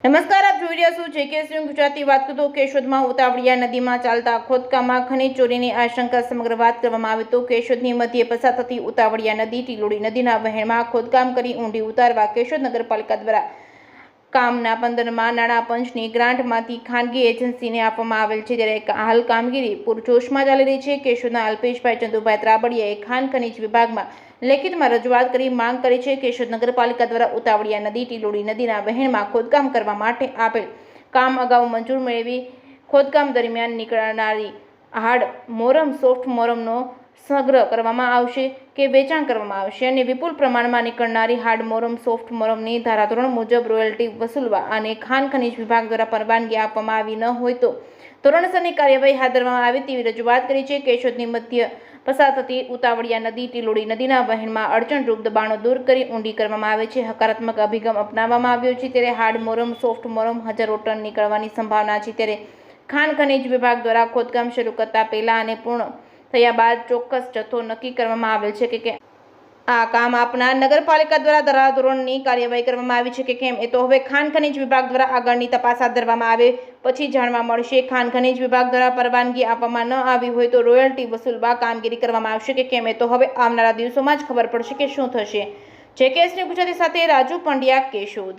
નમસ્કાર, આપ જોઈ રહ્યા છો જેકેએસ ગુજરાતી. વાત કરતો કેશોદમાં ઉતાવળિયા નદીમાં ચાલતા ખોદકામમાં ખનીજ ચોરીની આશંકા. સમગ્ર વાત કરવામાં આવે તો કેશોદની મધ્યે પસાર થતી ઉતાવળિયા નદી ટીલોડી નદીના વહેણમાં ખોદકામ કરી ઊંડી ઉતારવા કેશોદ નગરપાલિકા દ્વારા કામના 15માં નાણાં પંચની ગ્રાન્ટમાંથી ખાનગી એજન્સીને આપવામાં આવેલ છે. ત્યારે હાલ કામગીરી પૂરજોશમાં ચાલી રહી છે. કેશોદના અલ્પેશભાઈ ચંદુભાઈ ત્રાબડિયાએ ખાન ખનીજ વિભાગમાં લેખિતમાં રજૂઆત કરી માંગ કરી છે. કેશોદ નગરપાલિકા દ્વારા ઉતાવળિયા નદી ટીલોડી નદીના વહેણમાં ખોદકામ કરવા માટે આપેલ કામ અગાઉ મંજૂર મેળવી ખોદકામ દરમિયાન નીકળનારી હાર્ડ મોરમ સોફ્ટ મોરમનો સંગ્રહ કરવામાં આવશે કે વેચાણ કરવામાં આવશે અને વિપુલ પ્રમાણમાં નીકળનારી હાર્ડ મોરમ સોફ્ટ મોરમની ધારાધોરણ મુજબ રોયલ્ટી વસૂલવા અને ખાન ખનીજ વિભાગ દ્વારા પરવાનગી આપવામાં આવી ન હોય તો ધોરણસરની કાર્યવાહી હાથ ધરવામાં આવે તેવી રજૂઆત કરી છે. કેશોદની મધ્ય પસાર થતી ઉતાવળિયા નદી ટીલોડી નદીના વહેણમાં અડચણરૂપ દબાણો દૂર કરી ઊંડી કરવામાં આવે છે. હકારાત્મક અભિગમ અપનાવવામાં આવ્યો છે. ત્યારે હાર્ડ મોરમ સોફ્ટ મોરમ હજારો ટન નીકળવાની સંભાવના છે. ત્યારે ખાન ખનીજ વિભાગ દ્વારા ખોદકામ શરૂ કરતા પહેલા અને પૂર્ણ થયા બાદ ચોક્કસ જથ્થો નક્કી કરવામાં આવેલ છે કે આ કામ આપનાર નગરપાલિકા દ્વારા ધારાધોરણની કાર્યવાહી કરવામાં આવી છે કે કેમ એ તો હવે ખાન ખનીજ વિભાગ દ્વારા આગળની તપાસ હાથ ધરવામાં આવે પછી જાણવા મળશે. ખાન ખનીજ વિભાગ દ્વારા પરવાનગી આપવામાં ન આવી હોય તો રોયલ્ટી વસૂલવા કામગીરી કરવામાં આવશે કે કેમ એ તો હવે આવનારા દિવસોમાં જ ખબર પડશે કે શું થશે. જેકેએસ ગુજરાતી સાથે રાજુ પંડ્યા, કેશોદ.